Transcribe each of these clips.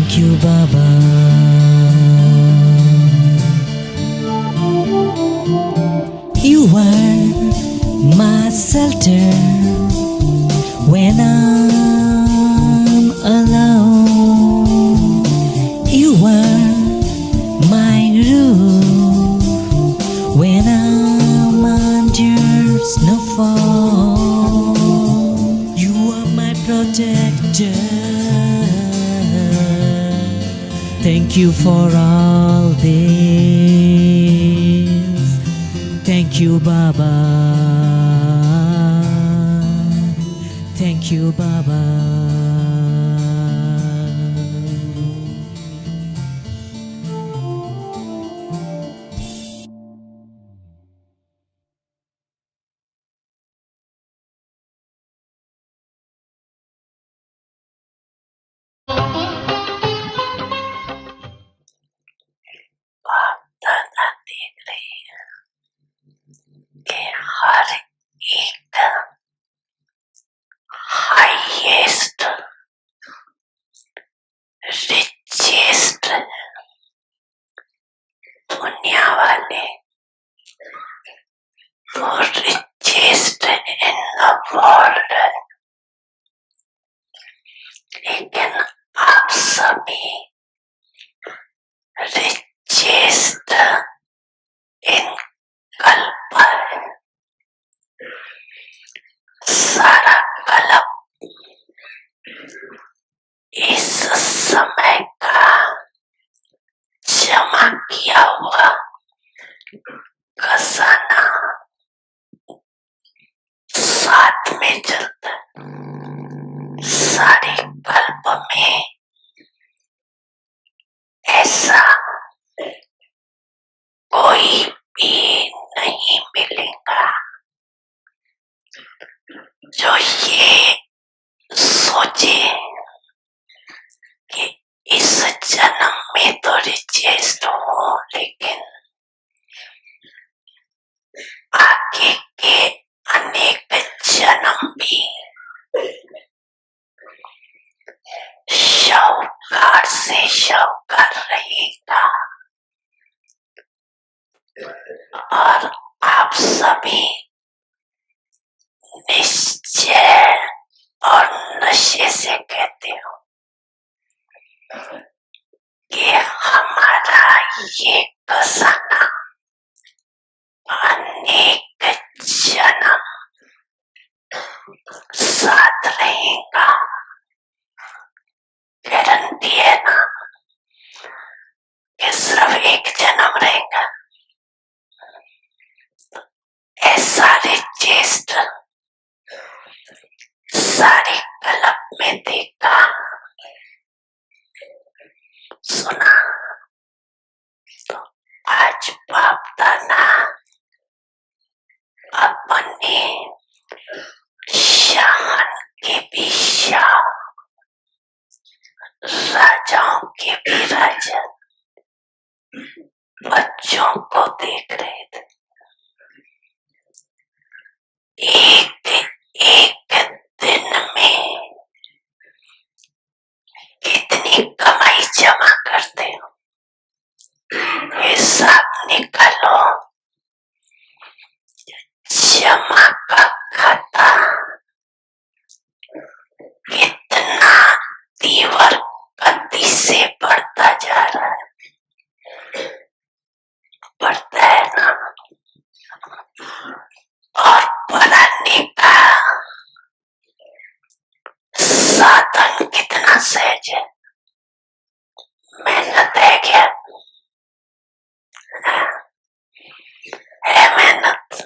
Thank you, Baba. You are my shelter when I'm alone. You are my roof when I'm under snowfall. You are my protector. Thank you for all this. Thank you, Baba. Thank you, Baba. हर एक highest richest दुनिया वाले वो richest in the world, लेकिन आप सभी richest इन कल्प है। सारा कल्प इस समय का जमा किया हुआ खजाना साथ में चलता है। सारे कल्प में ऐसा कोई भी नहीं मिलेगा जो ये सोचे कि इस जन्म में तो रिचेस्ट हूँ, लेकिन आगे के अनेक जन्म भी शाहूकार से शाहूकार रहेगा। और आप सभी निश्चय और नशे से कहते हो कि हमारा ये खजाना अनेक जन्म साथ रहेगा। गारंटी है ना कि सिर्फ एक जन्म रहेगा? ऐसा रिचेस्ट सारे कल्प में देखा, सुना, तो आज बाप दादा अपने शान के भी शाह, राजाओं के भी राजा बच्चों को देख रहे थे। एक एक दिन में कितनी कमाई जमा करते हो, हिसाब निकालो। जमा का खाता कितना तीव्र गति से बढ़ता जा रहा है, बढ़ता है ना। और बढ़ाने का साधन कितना सहज है। मेहनत है क्या? है मेहनत?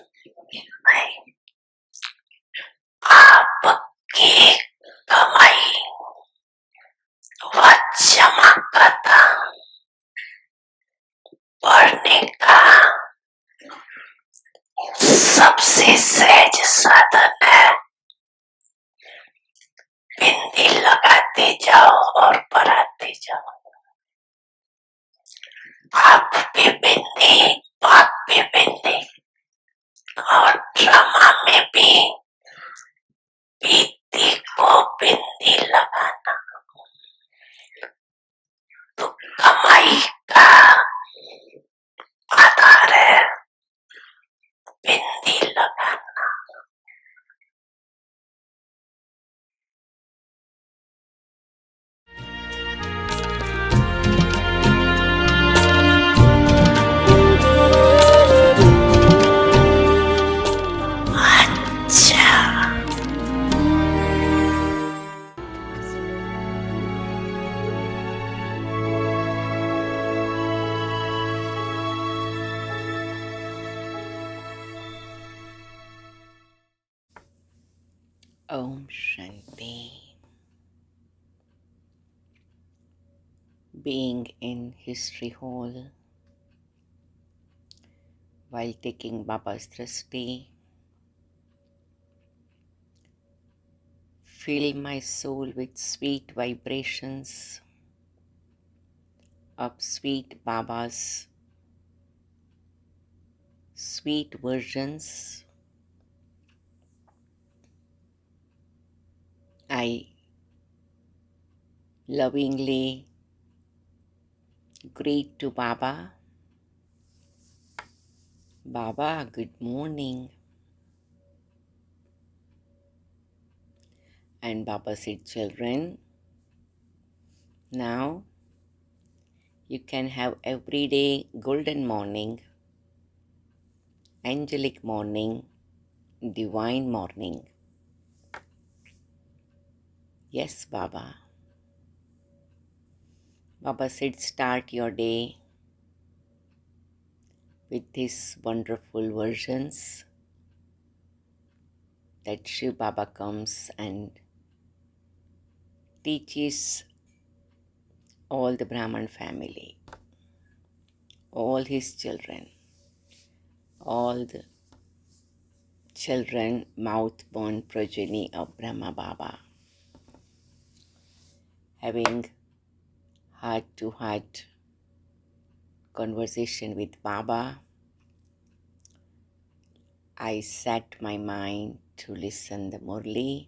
नहीं। आपकी कमाई व जमा खाता बढ़ने का सबसे सहज साधन है। बिंदी लगाते जाओ और बढ़ाते जाओ। आप भी बिंदी, बाप भी बिंदी, और ड्रामा में भी बीती को बिंदी लगाना। Shanti. Being in History Hall while taking Baba's drishti, fill my soul with sweet vibrations of sweet Baba's sweet versions. I lovingly greet to Baba. Baba, good morning. And Baba said, children, now you can have every day golden morning, angelic morning, divine morning. Yes, Baba. Baba said, start your day with these wonderful versions that Shiv Baba comes and teaches all the Brahman family, all his children, all the children, mouth-born progeny of Brahma Baba, having heart-to-heart conversation with Baba. I set my mind to listen the Murli.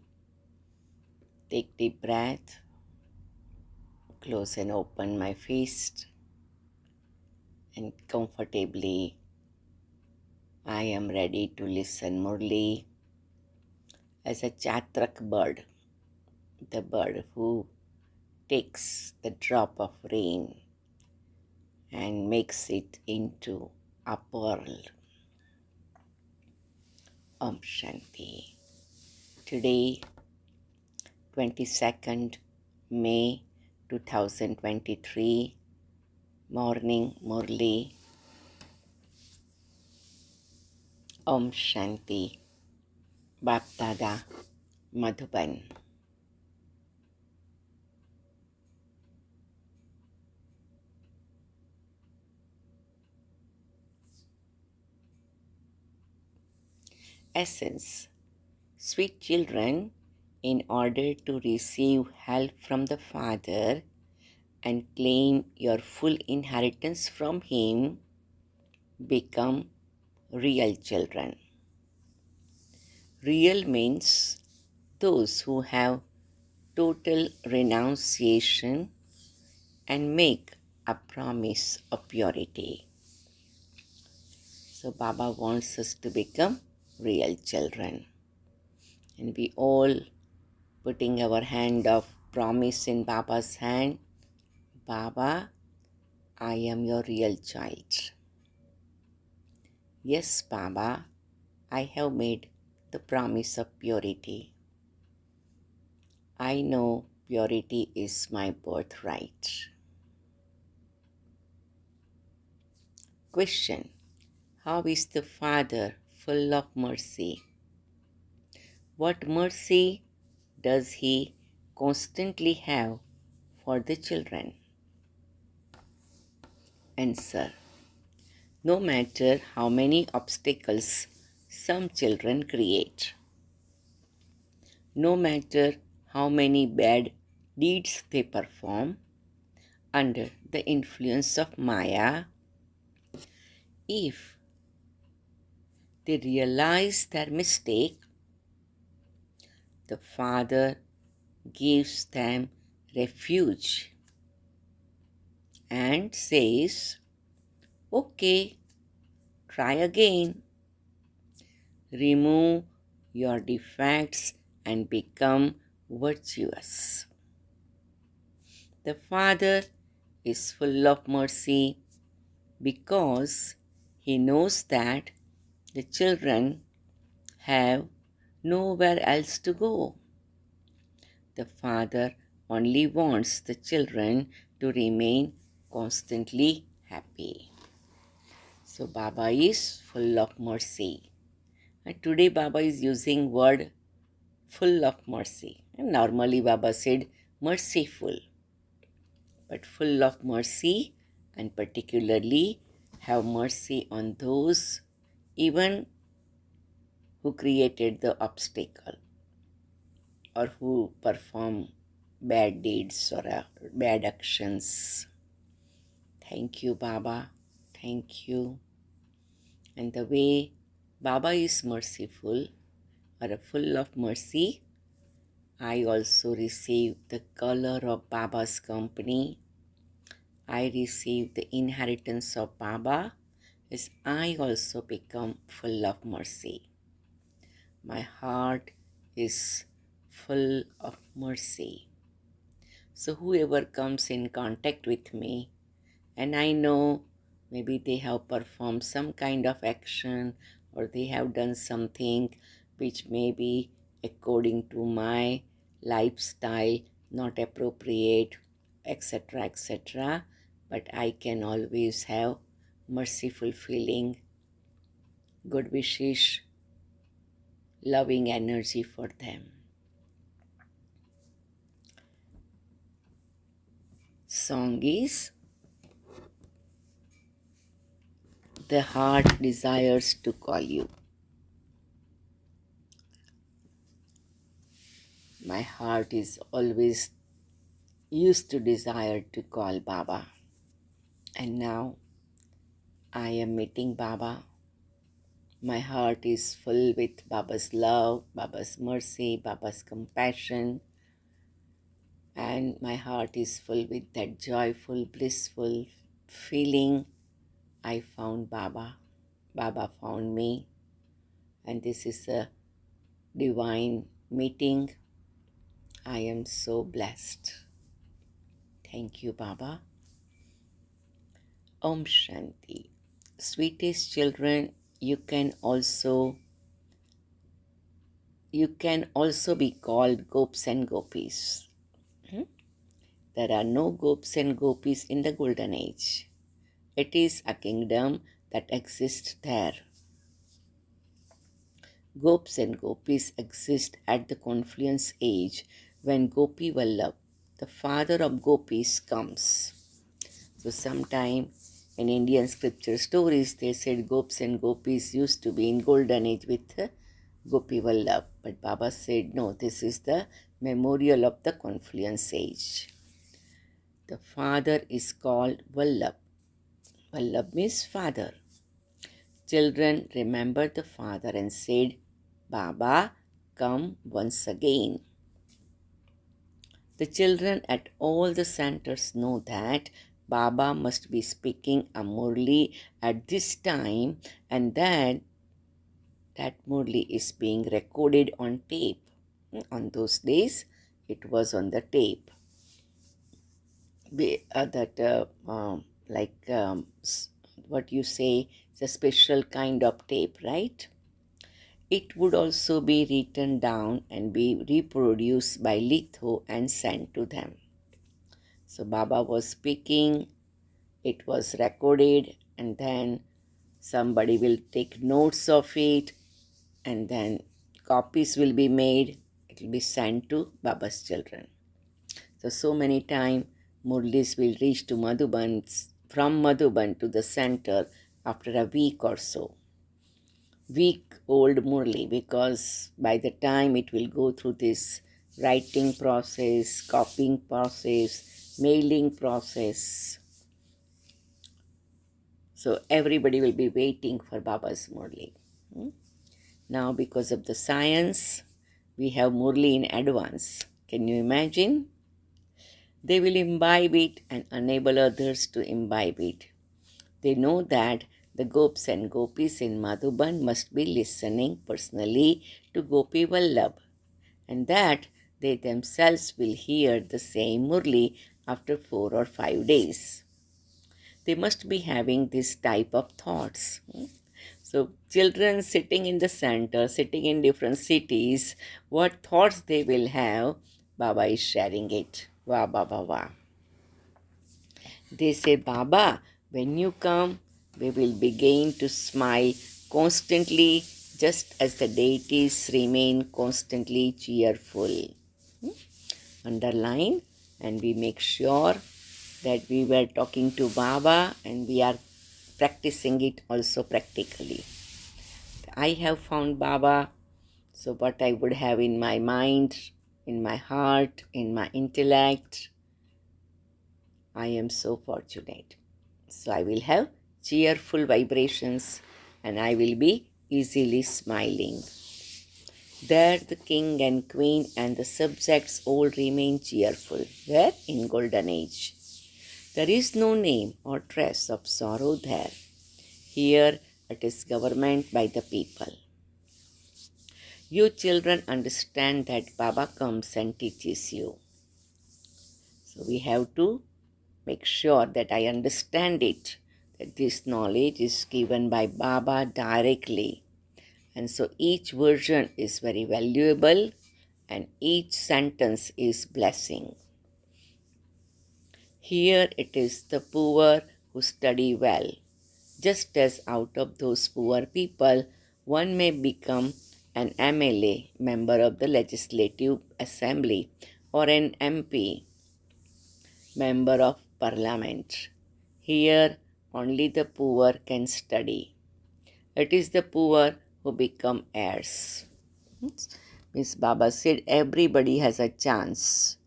Take deep breath, close and open my fist, and comfortably I am ready to listen Murli as a chatrak bird, the bird who takes the drop of rain and makes it into a pearl. Om Shanti. Today, 22nd May 2023, morning Murli. Om Shanti. Bapdada Madhuban. Essence. Sweet children, in order to receive help from the Father and claim your full inheritance from Him, become real children. Real means those who have total renunciation and make a promise of purity. So Baba wants us to become real children. And we all putting our hand of promise in Baba's hand. Baba, I am your real child. Yes, Baba, I have made the promise of purity. I know purity is my birthright. Question. How is the Father full of mercy? What mercy does He constantly have for the children? Answer. No matter how many obstacles some children create, no matter how many bad deeds they perform under the influence of Maya, if they realize their mistake, the Father gives them refuge and says, okay, try again. Remove your defects and become virtuous. The Father is full of mercy because He knows that the children have nowhere else to go. The Father only wants the children to remain constantly happy. So Baba is full of mercy. And today Baba is using word full of mercy. And normally Baba said merciful, but full of mercy, and particularly have mercy on those even who created the obstacle or who perform bad deeds or bad actions. Thank you, Baba. Thank you. And the way Baba is merciful or full of mercy, I also receive the color of Baba's company. I receive the inheritance of Baba as I also become full of mercy. My heart is full of mercy. So whoever comes in contact with me, and I know maybe they have performed some kind of action or they have done something which may be according to my lifestyle not appropriate, etc., etc., but I can always have merciful feeling, good wishes, loving energy for them. Song is The Heart Desires to Call You. My heart is always used to desire to call Baba. And now I am meeting Baba. My heart is full with Baba's love, Baba's mercy, Baba's compassion. And my heart is full with that joyful, blissful feeling. I found Baba. Baba found me. And this is a divine meeting. I am so blessed. Thank you, Baba. Om Shanti. Sweetest children, you can also be called gopis and gopis. There are no gopis and gopis in the golden age. It is a kingdom that exists there. Gopis and gopis exist at the confluence age when Gopi Vallabh, the father of gopis, comes. So sometime in Indian scripture stories, they said gopis and gopis used to be in golden age with Gopi Vallabh. But Baba said, no, this is the memorial of the confluence age. The father is called Vallabh. Vallabh means father. Children remember the father and said, Baba, come once again. The children at all the centers know that Baba must be speaking a Murli at this time, and that Murli is being recorded on tape. On those days, it was on the tape. What you say, it's a special kind of tape, right? It would also be written down and be reproduced by litho and sent to them. So Baba was speaking, it was recorded, and then somebody will take notes of it, and then copies will be made. It will be sent to Baba's children. So many times Murlis will reach to Madhuban, from Madhuban to the center after a week or so. Week-old Murli, because by the time it will go through this writing process, copying process, mailing process. So everybody will be waiting for Baba's Murli. Now because of the science, we have Murli in advance. Can you imagine? They will imbibe it and enable others to imbibe it. They know that the gopis and gopis in Madhuban must be listening personally to Gopi Vallabh, and that they themselves will hear the same Murli after 4 or 5 days. They must be having this type of thoughts. So children sitting in the center, sitting in different cities, what thoughts they will have, Baba is sharing it. Wah, Baba, wah. They say, Baba, when you come, we will begin to smile constantly just as the deities remain constantly cheerful. Underline, and we make sure that we were talking to Baba and we are practicing it also practically. I have found Baba, so what I would have in my mind, in my heart, in my intellect, I am so fortunate. So I will have cheerful vibrations and I will be easily smiling. There the king and queen and the subjects all remain cheerful. Where? In golden age. There is no name or trace of sorrow there. Here it is government by the people. You children understand that Baba comes and teaches you. So we have to make sure that I understand it, that this knowledge is given by Baba directly. And so each version is very valuable and each sentence is blessing. Here it is the poor who study well. Just as out of those poor people, one may become an MLA, member of the Legislative Assembly, or an MP, member of Parliament. Here only the poor can study. It is the poor who become heirs. Miss Baba said everybody has a chance.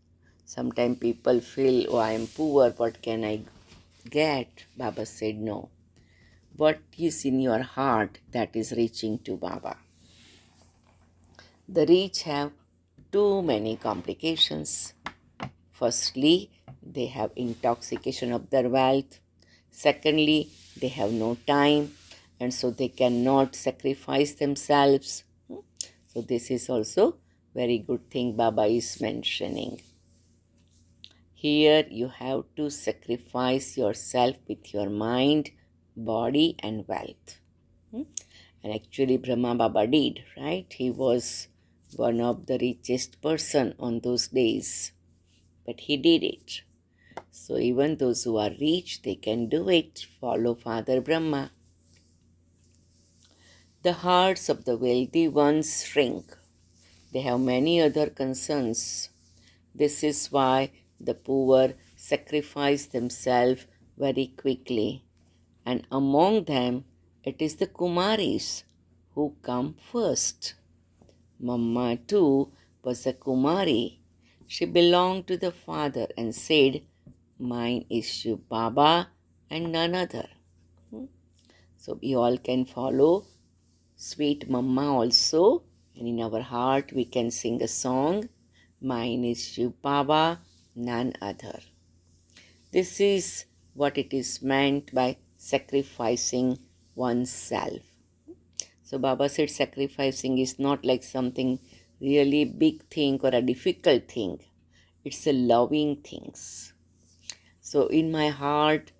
Sometimes people feel, oh, I am poor, what can I get? Baba said, no. What is in your heart, that is reaching to Baba. The rich have too many complications. Firstly, they have intoxication of their wealth. Secondly, they have no time and so they cannot sacrifice themselves. So this is also very good thing Baba is mentioning. Here you have to sacrifice yourself with your mind, body and wealth. And actually Brahma Baba did, right? He was one of the richest person on those days. But he did it. So even those who are rich, they can do it. Follow Father Brahma. The hearts of the wealthy ones shrink. They have many other concerns. This is why the poor sacrifice themselves very quickly. And among them, it is the Kumaris who come first. Mamma too was a Kumari. She belonged to the father and said, mine is Shiv Baba and none other. So we all can follow sweet Mamma also. And in our heart we can sing a song, mine is Shiv Baba, none other. This is what it is meant by sacrificing oneself. So Baba said sacrificing is not like something really big thing or a difficult thing. It's a loving things. So in my heart,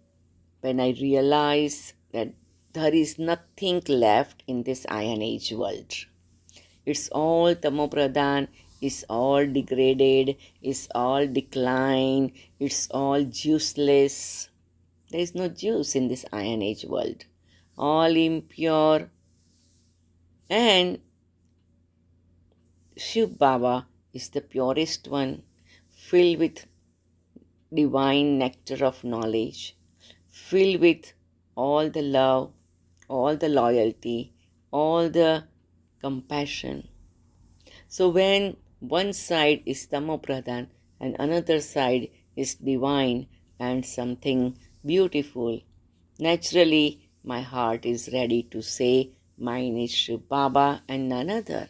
when I realize that there is nothing left in this Iron Age world, it's all tamopradhan, it's all degraded, it's all decline, it's all juiceless. There is no juice in this Iron Age world. All impure. And Shiv Baba is the purest one, filled with divine nectar of knowledge, filled with all the love, all the loyalty, all the compassion. So when one side is tamopradhan and another side is divine and something beautiful, naturally my heart is ready to say, mine is Shiv Baba and none other.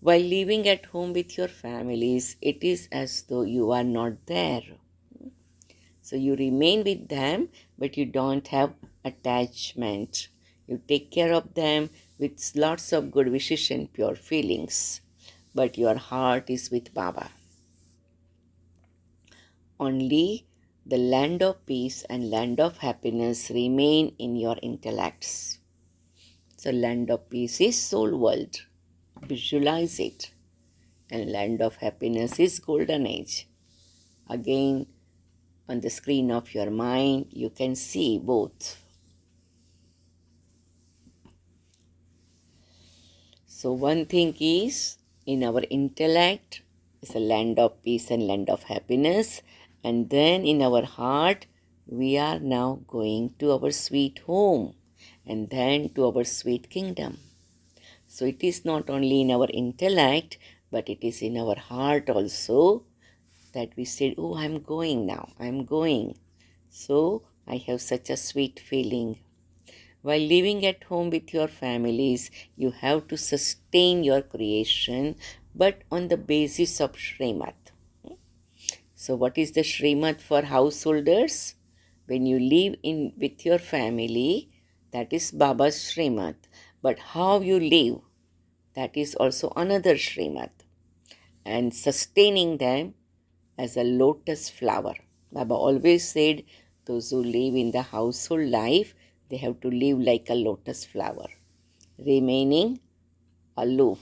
While living at home with your families, it is as though you are not there. So you remain with them, but you don't have attachment. You take care of them with lots of good wishes and pure feelings, but your heart is with Baba. Only the land of peace and land of happiness remain in your intellects. So land of peace is soul world. Visualize it. And land of happiness is golden age. Again, on the screen of your mind, you can see both. So one thing is, in our intellect is a land of peace and land of happiness, and then in our heart we are now going to our sweet home and then to our sweet kingdom. So it is not only in our intellect, but it is in our heart also that we said, oh, I'm going now, I'm going. So I have such a sweet feeling. While living at home with your families, you have to sustain your creation, but on the basis of Srimad. So, what is the Srimad for householders? When you live in with your family, that is Baba's Srimad. But how you live, that is also another Srimad. And sustaining them as a lotus flower. Baba always said those who live in the household life, they have to live like a lotus flower, remaining aloof.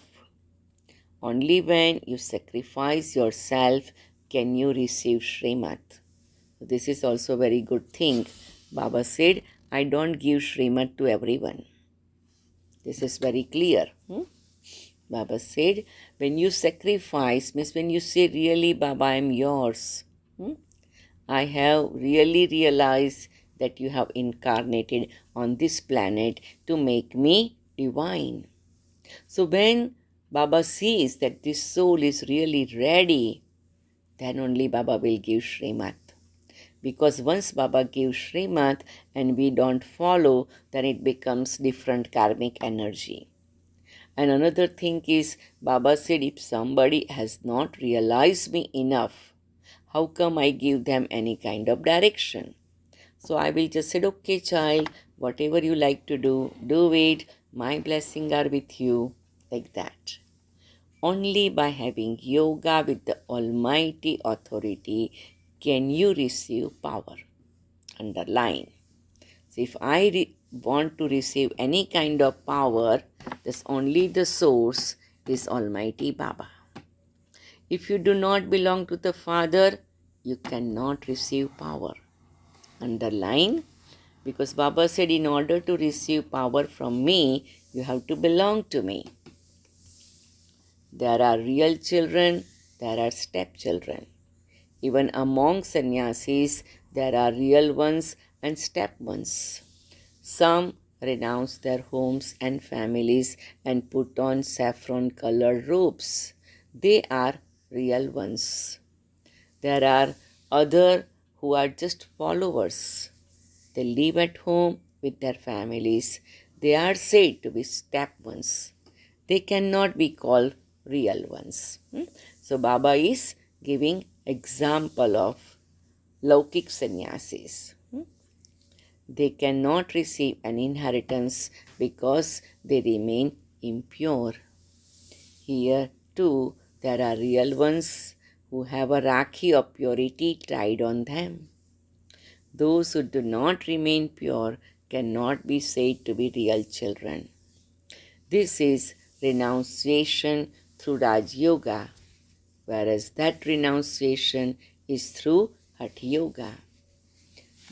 Only when you sacrifice yourself can you receive Srimad. This is also a very good thing. Baba said, I don't give Srimad to everyone. This is very clear. Baba said, when you sacrifice, means when you say, really, Baba, I am yours. I have really realized that you have incarnated on this planet to make me divine. So when Baba sees that this soul is really ready, then only Baba will give Srimad. Because once Baba gives Srimad and we don't follow, then it becomes different karmic energy. And another thing is, Baba said, if somebody has not realized me enough, how come I give them any kind of direction? So I will just say, okay, child, whatever you like to do, do it. My blessings are with you. Like that. Only by having yoga with the Almighty Authority can you receive power. Underline. So if I want to receive any kind of power, there's only the source is Almighty Baba. If you do not belong to the Father, you cannot receive power. Underline, because Baba said, in order to receive power from me, you have to belong to me. There are real children, there are stepchildren. Even among sannyasis, there are real ones and step ones. Some renounce their homes and families and put on saffron colored robes. They are real ones. There are other who are just followers. They live at home with their families. They are said to be step ones. They cannot be called real ones. So Baba is giving example of Laukik sannyasis. They cannot receive an inheritance because they remain impure. Here too there are real ones who have a rakhi of purity tied on them. Those who do not remain pure cannot be said to be real children. This is renunciation through Raj Yoga, whereas that renunciation is through Hatha Yoga.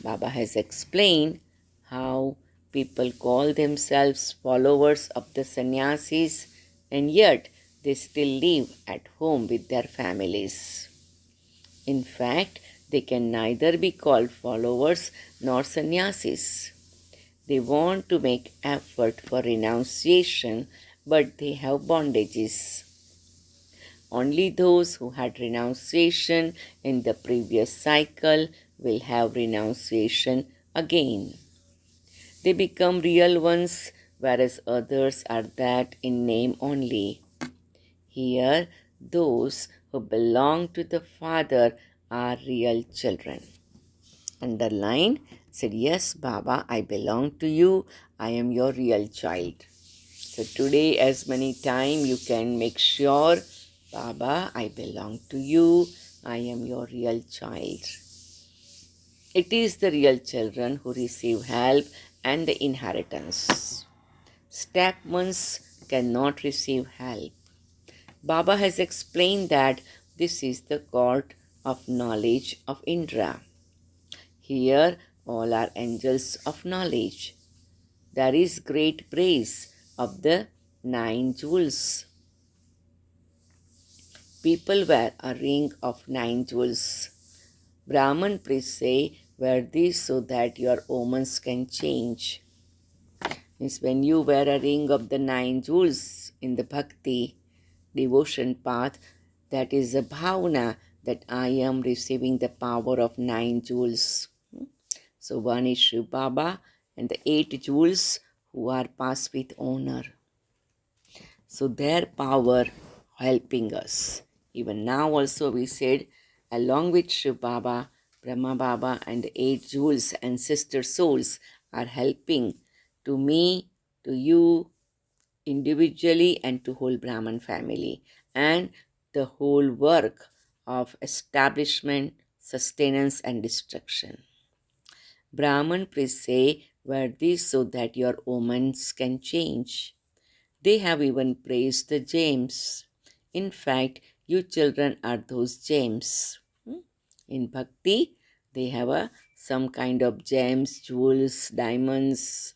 Baba has explained how people call themselves followers of the sannyasis and yet they still live at home with their families. In fact, they can neither be called followers nor sannyasis. They want to make effort for renunciation, but they have bondages. Only those who had renunciation in the previous cycle will have renunciation again. They become real ones, whereas others are that in name only. Here, those who belong to the Father are real children. Underline, said, yes, Baba, I belong to you. I am your real child. So today, as many times you can make sure, Baba, I belong to you. I am your real child. It is the real children who receive help and the inheritance. Step ones cannot receive help. Baba has explained that this is the court of knowledge of Indra. Here all are angels of knowledge. There is great praise of the 9 jewels. People wear a ring of 9 jewels. Brahman priests say, wear these so that your omens can change. Means when you wear a ring of the 9 jewels in the bhakti devotion path, that is a bhavana that I am receiving the power of 9 jewels. So one is Shiv Baba and the 8 jewels who are passed with honor. So their power helping us. Even now also we said, along with Shiv Baba, Brahma Baba and the 8 jewels and sister souls are helping to me, to you individually and to whole Brahman family and the whole work of establishment, sustenance and destruction. Brahman priests say, wear this so that your omens can change. They have even praised the gems. In fact, you children are those gems. In bhakti, they have some kind of gems, jewels, diamonds,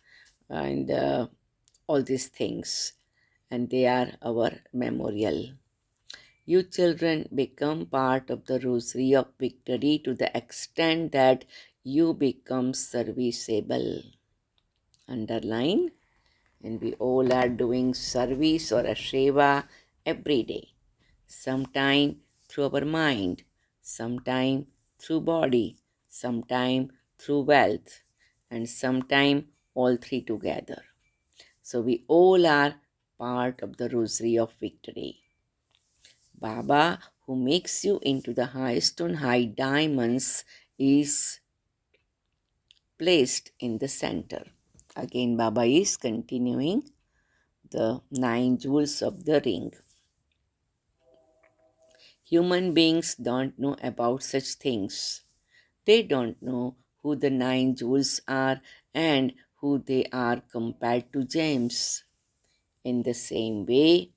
and all these things. And they are our memorial. You children become part of the rosary of victory to the extent that you become serviceable. Underline. And we all are doing service or a seva every day. Sometime through our mind, sometime through body, sometime through wealth, and sometime all three together. So we all are part of the rosary of victory. Baba, who makes you into the highest on high diamonds, is placed in the center. Again, Baba is continuing the 9 jewels of the ring. Human beings don't know about such things. They don't know who the 9 jewels are and who they are compared to gems. In the same way,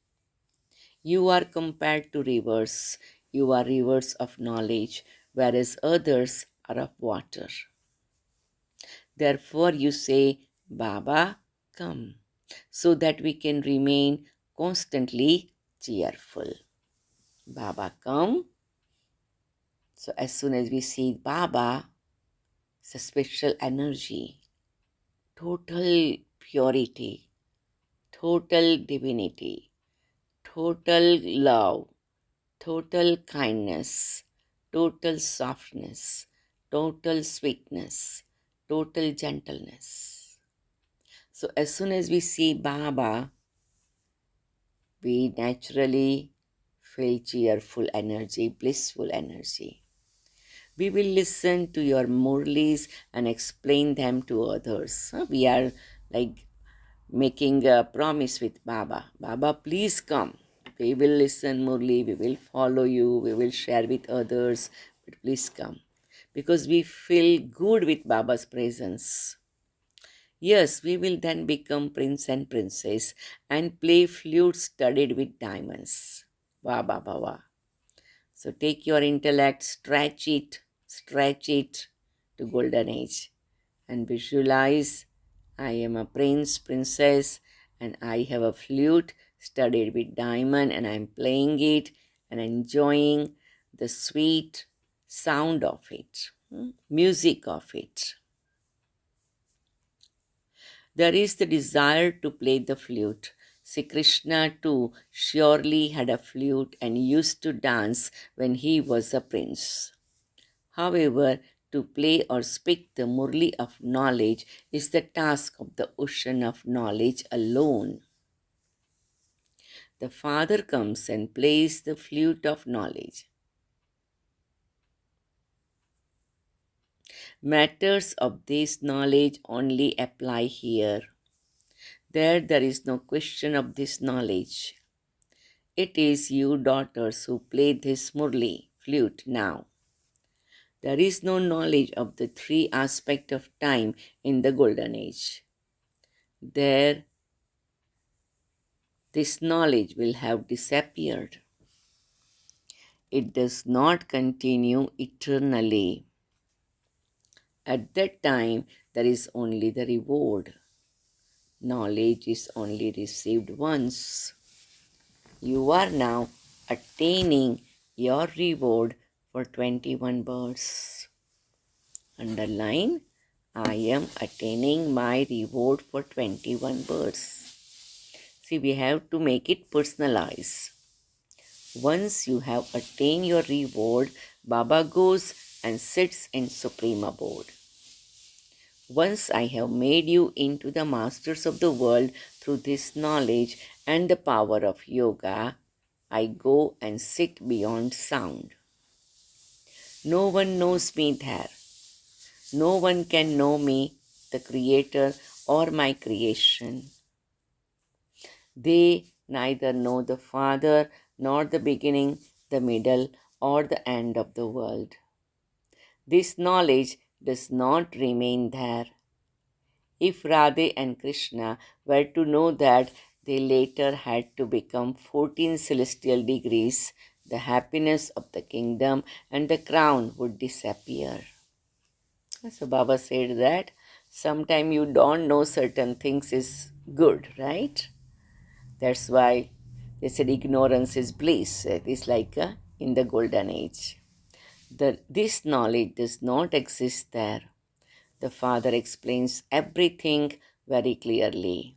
you are compared to rivers. You are rivers of knowledge, whereas others are of water. Therefore, you say, Baba, come, so that we can remain constantly cheerful. Baba, come. So, as soon as we see Baba, it's a special energy, total purity, total divinity, total love, total kindness, total softness, total sweetness, total gentleness. So, as soon as we see Baba, we naturally feel cheerful energy, blissful energy. We will listen to your Murlis and explain them to others. We are like making a promise with Baba. Baba, please come. We will listen Murli, we will follow you, we will share with others, but please come. Because we feel good with Baba's presence. Yes, we will then become prince and princess and play flute studded with diamonds. Wah, bah, bah, wah. So take your intellect, stretch it to golden age and visualize I am a prince, princess, and I have a flute studded with diamond and I'm playing it and enjoying the sweet sound of it, music of it. There is the desire to play the flute. Sri Krishna too surely had a flute and used to dance when he was a prince. However, to play or speak the Murli of knowledge is the task of the ocean of knowledge alone. The Father comes and plays the flute of knowledge. Matters of this knowledge only apply here. There is no question of this knowledge. It is you daughters who play this Murli flute now. There is no knowledge of the three aspects of time in the golden age. There, this knowledge will have disappeared. It does not continue eternally. At that time, there is only the reward. Knowledge is only received once. You are now attaining your reward for 21 births. Underline, I am attaining my reward for 21 births. See, we have to make it personalized. Once you have attained your reward, Baba goes and sits in supreme abode. Once I have made you into the masters of the world through this knowledge and the power of yoga, I go and sit beyond sound. No one knows me there. No one can know me, the Creator, or my creation. They neither know the Father nor the beginning, the middle, or the end of the world. This knowledge does not remain there. If Radhe and Krishna were to know that they later had to become 14 celestial degrees, the happiness of the kingdom and the crown would disappear. So Baba said that sometime you don't know certain things is good, right? That's why they said ignorance is bliss. It is like in the golden age. This knowledge does not exist there. The Father explains everything very clearly.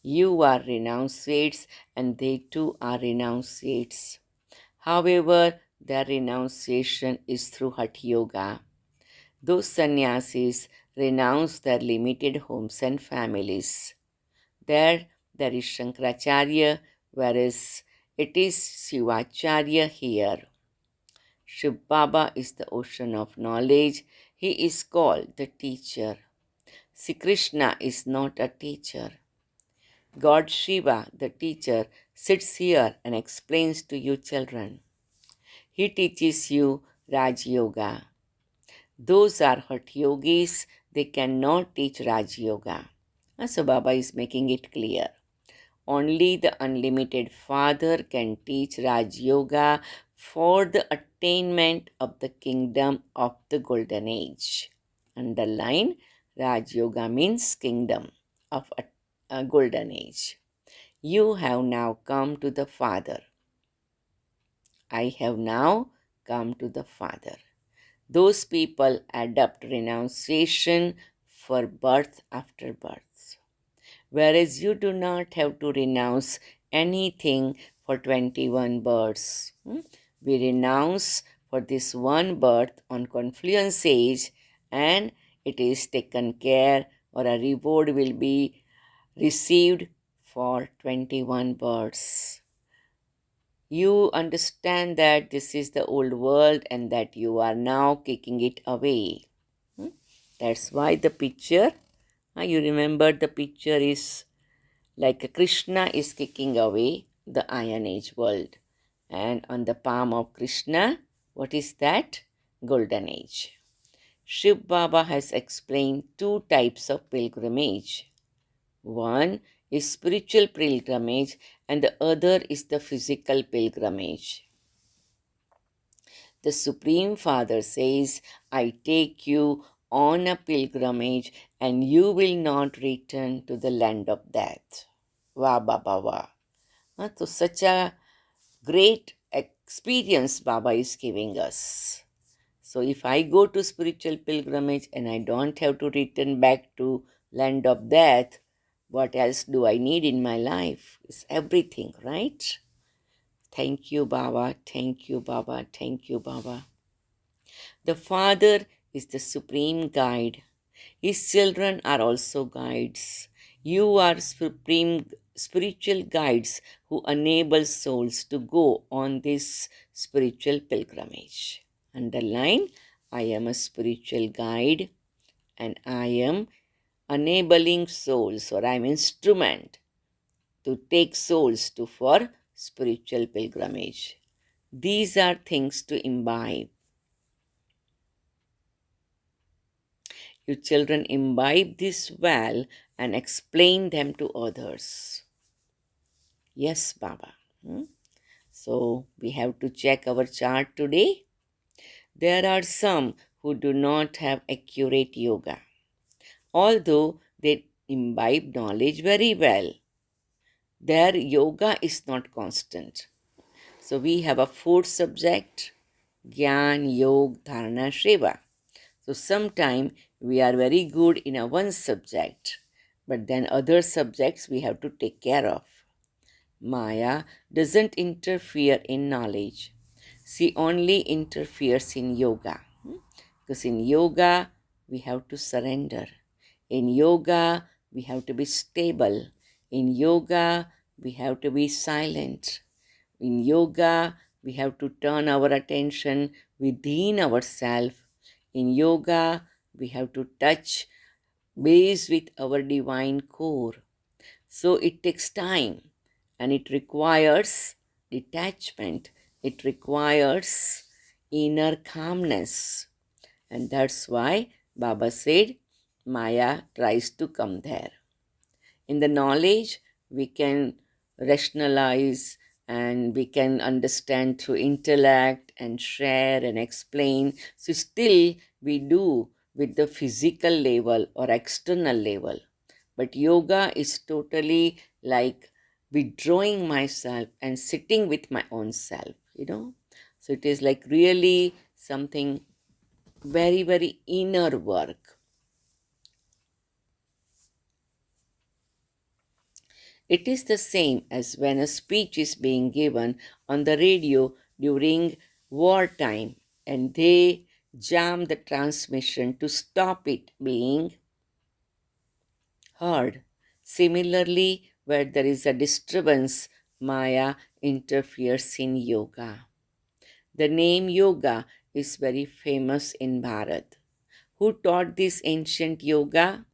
You are renunciates and they too are renunciates. However, their renunciation is through Hatha Yoga. Those sannyasis renounce their limited homes and families. There is Shankaracharya, whereas it is Shivacharya here. Shiv Baba is the ocean of knowledge. He is called the teacher. Sri Krishna is not a teacher. God Shiva, the teacher, sits here and explains to you children. He teaches you Raj Yoga. Those are Hatha Yogis, they cannot teach Raj Yoga. So Baba is making it clear. Only the unlimited Father can teach Raj Yoga for the attainment of the kingdom of the golden age. Underline, Raj Yoga means kingdom of a golden age. You have now come to the Father. I have now come to the Father. Those people adopt renunciation for birth after birth, whereas you do not have to renounce anything for 21 births. We renounce for this one birth on confluence age and it is taken care or a reward will be received for 21 births. You understand that this is the old world and that you are now kicking it away. That's why the picture, you remember the picture is like Krishna is kicking away the Iron Age world. And on the palm of Krishna, what is that? Golden Age. Shiv Baba has explained two types of pilgrimage. One is spiritual pilgrimage and the other is the physical pilgrimage. The Supreme Father says, I take you on a pilgrimage and you will not return to the land of death. Wah Baba wah. So such a great experience Baba is giving us. So if I go to spiritual pilgrimage and I don't have to return back to land of death, what else do I need in my life? It's everything, right? Thank you, Baba. Thank you, Baba. Thank you, Baba. The Father is the supreme guide. His children are also guides. You are supreme spiritual guides who enable souls to go on this spiritual pilgrimage. Underline, I am a spiritual guide and I am enabling souls, or I am instrument to take souls to for spiritual pilgrimage. These are things to imbibe. You children imbibe this well and explain them to others. Yes, Baba. So we have to check our chart today. There are some who do not have accurate yoga. Although they imbibe knowledge very well. Their yoga is not constant. So we have a fourth subject, Gyan, Yog, Dharana, Shiva. So sometime we are very good in a one subject, but then other subjects we have to take care of. Maya doesn't interfere in knowledge. She only interferes in yoga. Because in yoga, we have to surrender. In yoga, we have to be stable. In yoga, we have to be silent. In yoga, we have to turn our attention within ourselves. In yoga, we have to touch base with our divine core. So it takes time and it requires detachment, it requires inner calmness. And that's why Baba said Maya tries to come there. In the knowledge, we can rationalize and we can understand through intellect and share and explain. So, still, we do with the physical level or external level. But yoga is totally like withdrawing myself and sitting with my own self. So, it is like really something very, very inner work. It is the same as when a speech is being given on the radio during wartime and they jam the transmission to stop it being heard. Similarly, where there is a disturbance, Maya interferes in yoga. The name yoga is very famous in Bharat. Who taught this ancient yoga?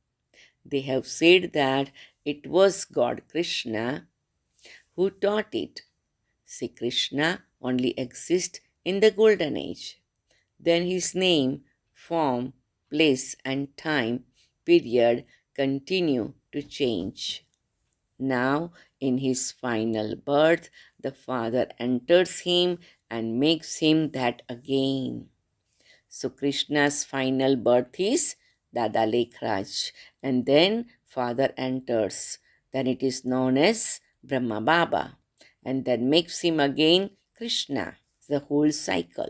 They have said that it was God Krishna who taught it. See, Krishna only exists in the golden age. Then his name, form, place, and time period continue to change. Now, in his final birth, the Father enters him and makes him that again. So Krishna's final birth is Dada Lekhraj, and then Father enters. Then it is known as Brahma Baba, and then makes him again Krishna, the whole cycle.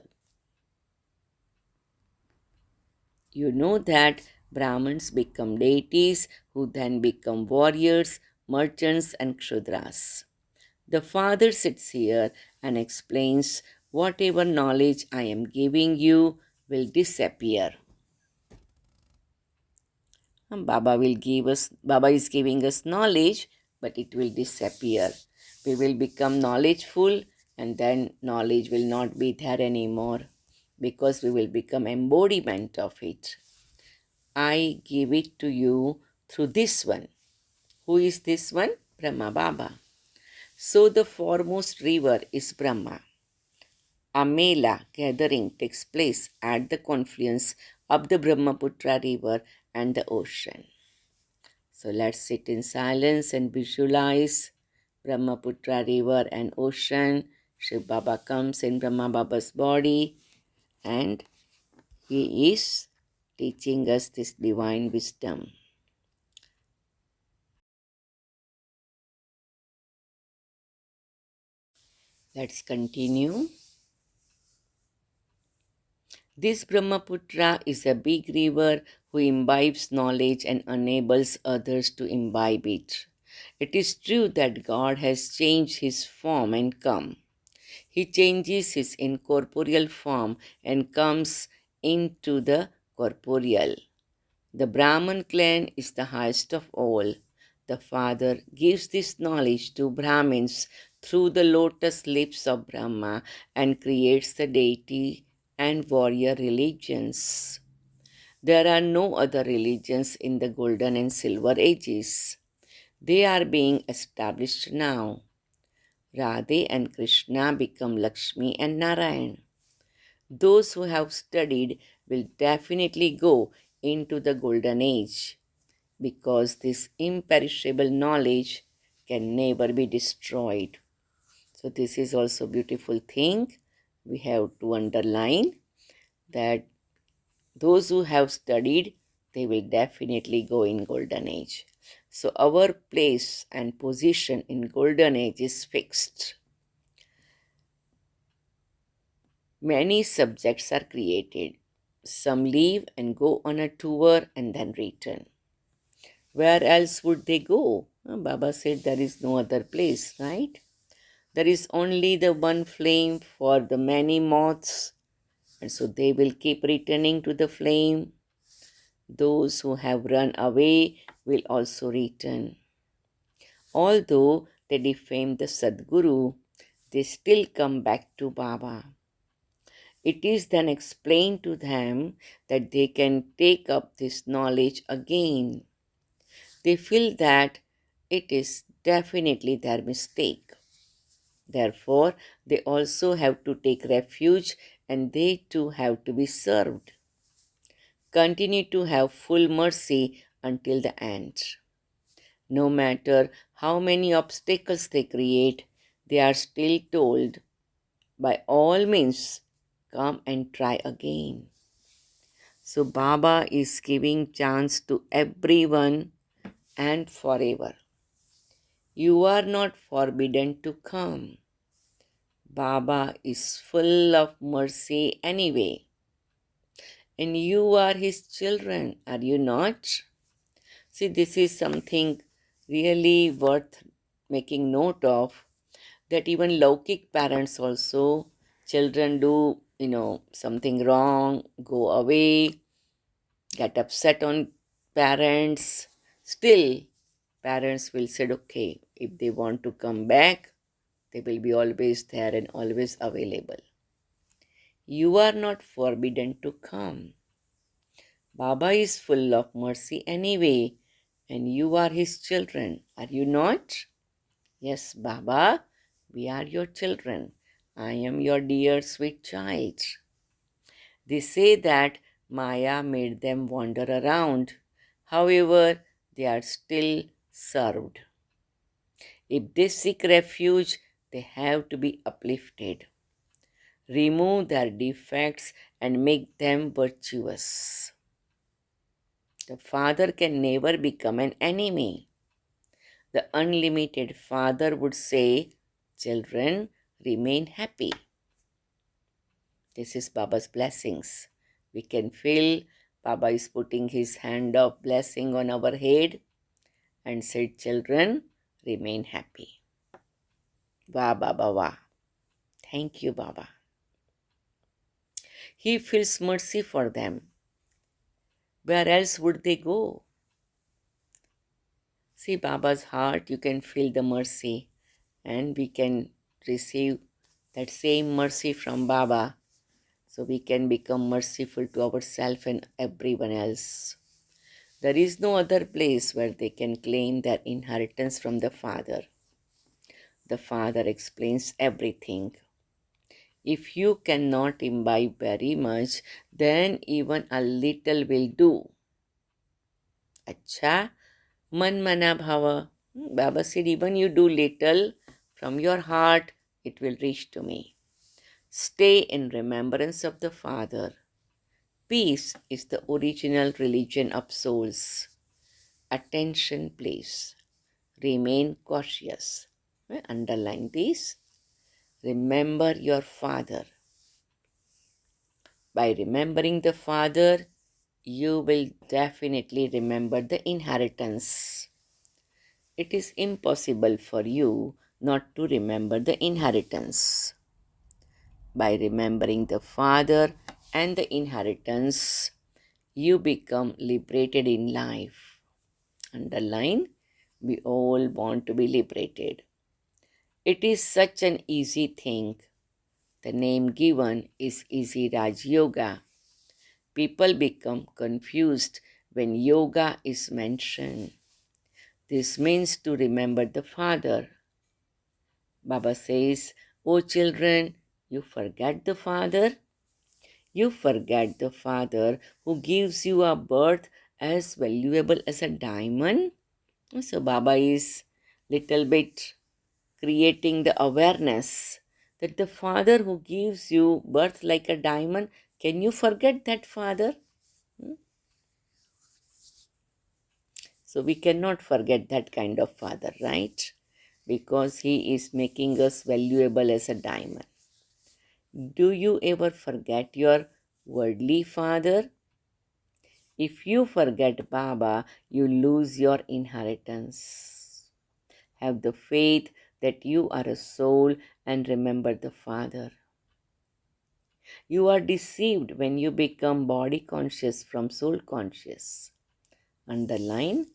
You know that Brahmins become deities who then become warriors, merchants, and Kshudras. The Father sits here and explains whatever knowledge I am giving you will disappear. Baba is giving us knowledge, but it will disappear. We will become knowledgeful and then knowledge will not be there anymore because we will become embodiment of it. I give it to you through this one. Who is this one? Brahma Baba. So the foremost river is Brahma. A Mela gathering takes place at the confluence of the Brahmaputra river and the ocean. So let's sit in silence and visualize Brahmaputra river and ocean. Shiv Baba comes in Brahma Baba's body and he is teaching us this divine wisdom. Let's continue. This Brahmaputra is a big river who imbibes knowledge and enables others to imbibe it. It is true that God has changed his form and come. He changes his incorporeal form and comes into the corporeal. The Brahman clan is the highest of all. The Father gives this knowledge to Brahmins through the lotus lips of Brahma and creates the deity and warrior religions. There are no other religions in the golden and silver ages. They are being established now. Radhe and Krishna become Lakshmi and Narayan. Those who have studied will definitely go into the golden age because this imperishable knowledge can never be destroyed. So this is also a beautiful thing. We have to underline that those who have studied they will definitely go in golden age. So our place and position in golden age is fixed. Many subjects are created. Some leave and go on a tour and then return. Where else would they go? Baba said there is no other place, right? There is only the one flame for the many moths, and so they will keep returning to the flame. Those who have run away will also return. Although they defame the Sadguru, they still come back to Baba. It is then explained to them that they can take up this knowledge again. They feel that it is definitely their mistake. Therefore, they also have to take refuge and they too have to be served. Continue to have full mercy until the end. No matter how many obstacles they create, they are still told, by all means, come and try again. So Baba is giving chance to everyone and forever. You are not forbidden to come. Baba is full of mercy anyway. And you are his children, are you not? See, this is something really worth making note of, that even Laukik parents also, children do, something wrong, go away, get upset on parents. Still, parents will say, okay, if they want to come back, they will be always there and always available. You are not forbidden to come. Baba is full of mercy anyway, and you are his children, are you not? Yes, Baba, we are your children. I am your dear sweet child. They say that Maya made them wander around. However, they are still served. If they seek refuge, they have to be uplifted. Remove their defects and make them virtuous. The father can never become an enemy. The unlimited father would say, children, remain happy. This is Baba's blessings. We can feel Baba is putting his hand of blessing on our head and said, children, remain happy. Wah, Baba, wah. Thank you, Baba. He feels mercy for them. Where else would they go? See Baba's heart, you can feel the mercy, and we can receive that same mercy from Baba, so we can become merciful to ourselves and everyone else. There is no other place where they can claim their inheritance from the Father. The Father explains everything. If you cannot imbibe very much, then even a little will do. Acha, man mana bhava. Baba said, even you do little from your heart, it will reach to me. Stay in remembrance of the Father. Peace is the original religion of souls. Attention, please. Remain cautious. Underline this. Remember your Father. By remembering the Father, you will definitely remember the inheritance. It is impossible for you not to remember the inheritance. By remembering the Father and the inheritance, you become liberated in life. Underline, we all want to be liberated. It is such an easy thing. The name given is Easy Raj Yoga. People become confused when yoga is mentioned. This means to remember the Father. Baba says, "O children, you forget the Father? You forget the Father who gives you a birth as valuable as a diamond?" So Baba is little bit creating the awareness that the Father who gives you birth like a diamond, can you forget that Father? So we cannot forget that kind of father, right? Because he is making us valuable as a diamond. Do you ever forget your worldly father? If you forget Baba, you lose your inheritance. Have the faith that you are a soul and remember the Father. You are deceived when you become body conscious from soul conscious. Underline,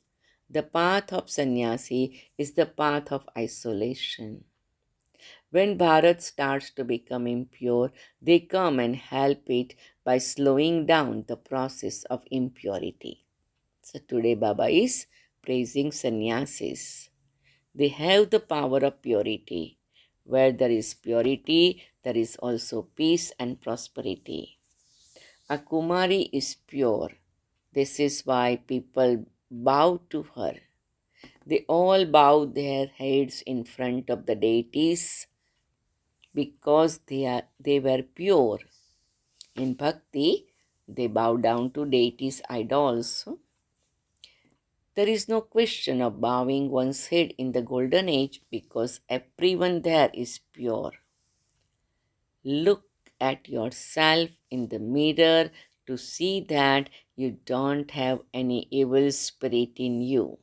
the path of sannyasi is the path of isolation. When Bharat starts to become impure, they come and help it by slowing down the process of impurity. So today Baba is praising sannyasis. They have the power of purity. Where there is purity, there is also peace and prosperity. A Kumari is pure. This is why people bow to her. They all bow their heads in front of the deities because they were pure. In bhakti, they bow down to deities' idols. There is no question of bowing one's head in the golden age because everyone there is pure. Look at yourself in the mirror to see that you don't have any evil spirit in you.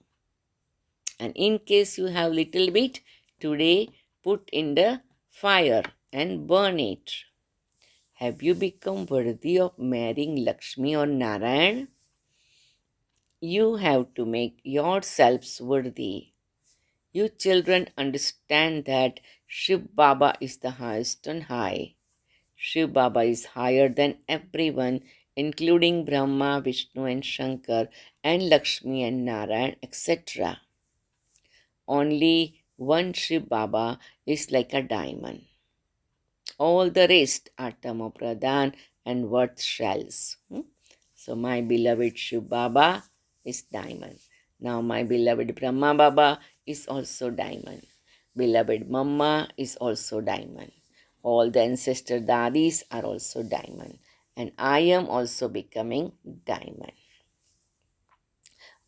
And in case you have little bit, today put in the fire and burn it. Have you become worthy of marrying Lakshmi or Narayan? You have to make yourselves worthy. You children understand that Shiv Baba is the highest on high. Shiv Baba is higher than everyone, including Brahma, Vishnu, and Shankar, and Lakshmi and Narayan, etc. Only one Shiv Baba is like a diamond. All the rest are Tamopradhan and worth shells. So my beloved Shiv Baba is diamond. Now my beloved Brahma Baba is also diamond. Beloved Mama is also diamond. All the ancestor dadis are also diamond. And I am also becoming diamond.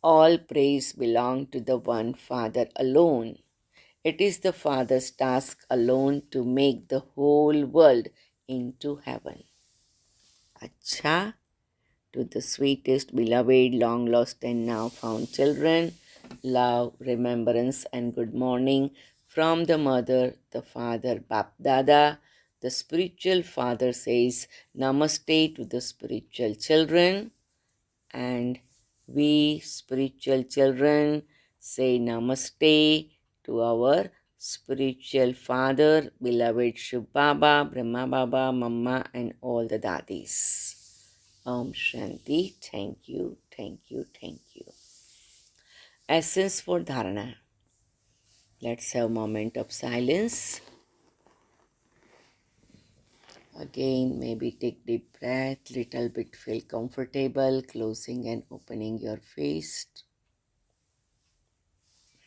All praise belong to the one Father alone. It is the Father's task alone to make the whole world into heaven. Acha, to the sweetest, beloved, long lost, and now found children, love, remembrance, and good morning from the mother, the father, Bap Dada. The spiritual father says Namaste to the spiritual children, and we spiritual children say Namaste to our spiritual father, beloved Shiv Baba, Brahma Baba, Mama, and all the dadis. Om Shanti. Thank you, thank you, thank you. Essence for Dharana. Let's have a moment of silence. Again, maybe take deep breath, little bit feel comfortable, closing and opening your face.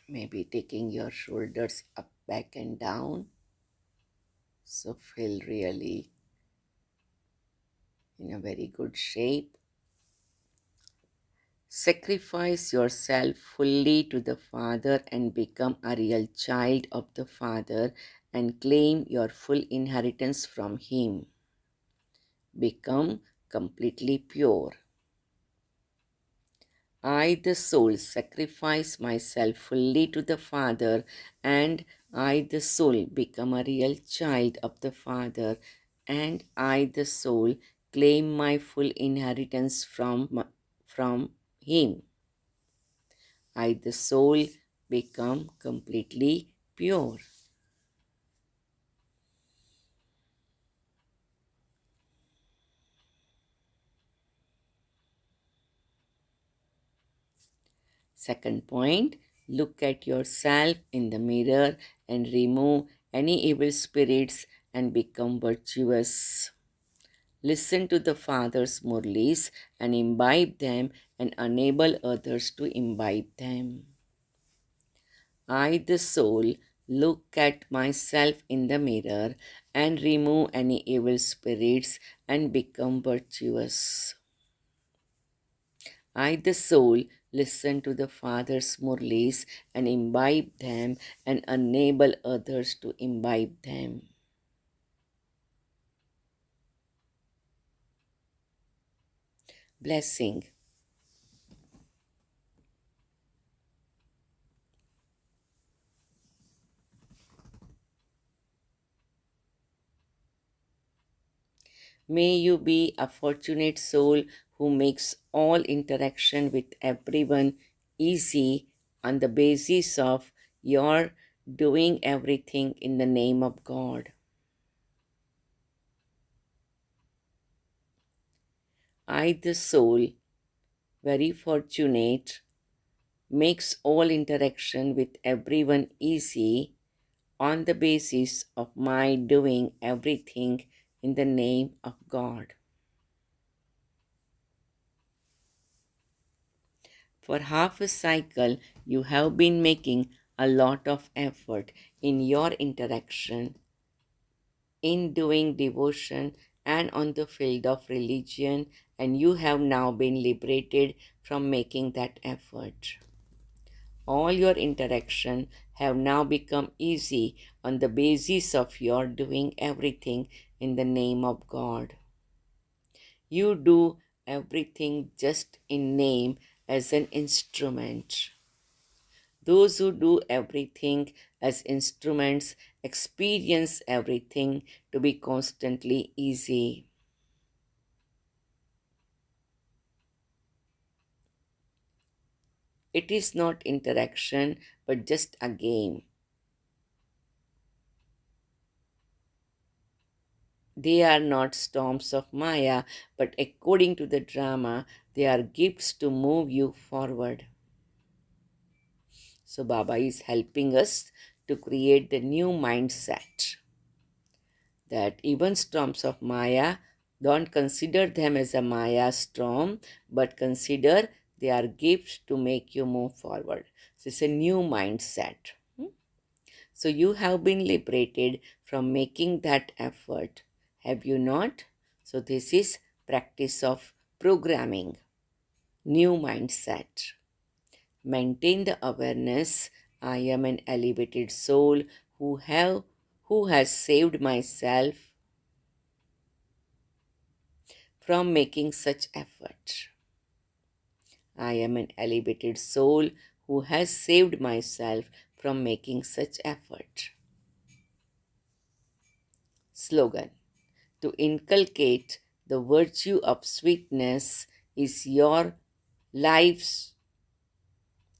Maybe taking your shoulders up, back and down. So feel really in a very good shape. Sacrifice yourself fully to the Father and become a real child of the Father and claim your full inheritance from Him. Become completely pure. I, the soul, sacrifice myself fully to the Father, and I, the soul, become a real child of the Father, and I, the soul, claim my full inheritance from Him. I, the soul, become completely pure. Second point, look at yourself in the mirror and remove any evil spirits and become virtuous. Listen to the Father's Murlis and imbibe them and enable others to imbibe them. I, the soul, look at myself in the mirror and remove any evil spirits and become virtuous. I, the soul, Listen to the Father's Murlis and imbibe them and enable others to imbibe them. Blessing. May you be a fortunate soul who makes all interaction with everyone easy on the basis of your doing everything in the name of God. I, the soul, very fortunate, makes all interaction with everyone easy on the basis of my doing everything in the name of God. For half a cycle, you have been making a lot of effort in your interaction, in doing devotion, and on the field of religion, and you have now been liberated from making that effort. All your interaction have now become easy on the basis of your doing everything in the name of God. You do everything just in name as an instrument. Those who do everything as instruments experience everything to be constantly easy. It is not interaction, but just a game. They are not storms of Maya, but according to the drama, they are gifts to move you forward. So, Baba is helping us to create the new mindset that even storms of Maya, don't consider them as a Maya storm, but consider they are gifts to make you move forward. So, it's a new mindset. So, you have been liberated from making that effort, have you not? So, this is practice of programming, new mindset. Maintain the awareness. I am an elevated soul who has saved myself from making such effort. I am an elevated soul who has saved myself from making such effort. Slogan: to inculcate the virtue of sweetness is your life's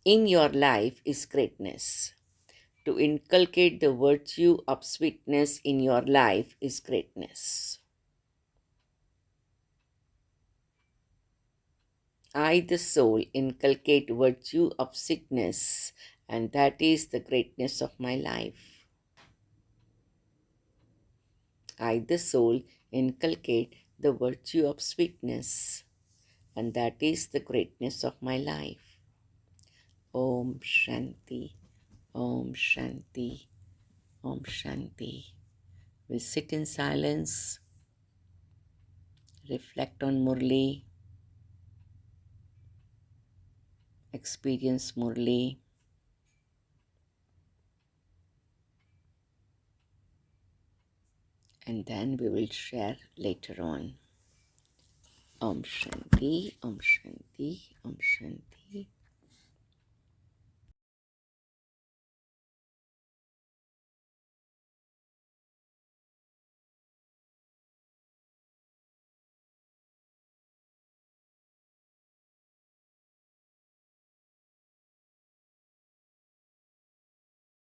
in your life is greatness. To inculcate the virtue of sweetness in your life is greatness. I, the soul, inculcate virtue of sickness, and that is the greatness of my life. I, the soul, inculcate the virtue of sweetness, and that is the greatness of my life. Om Shanti, Om Shanti, Om Shanti. We'll sit in silence, reflect on Murli, experience Murli, and then we will share later on. Om Shanti, Om Shanti, Om Shanti.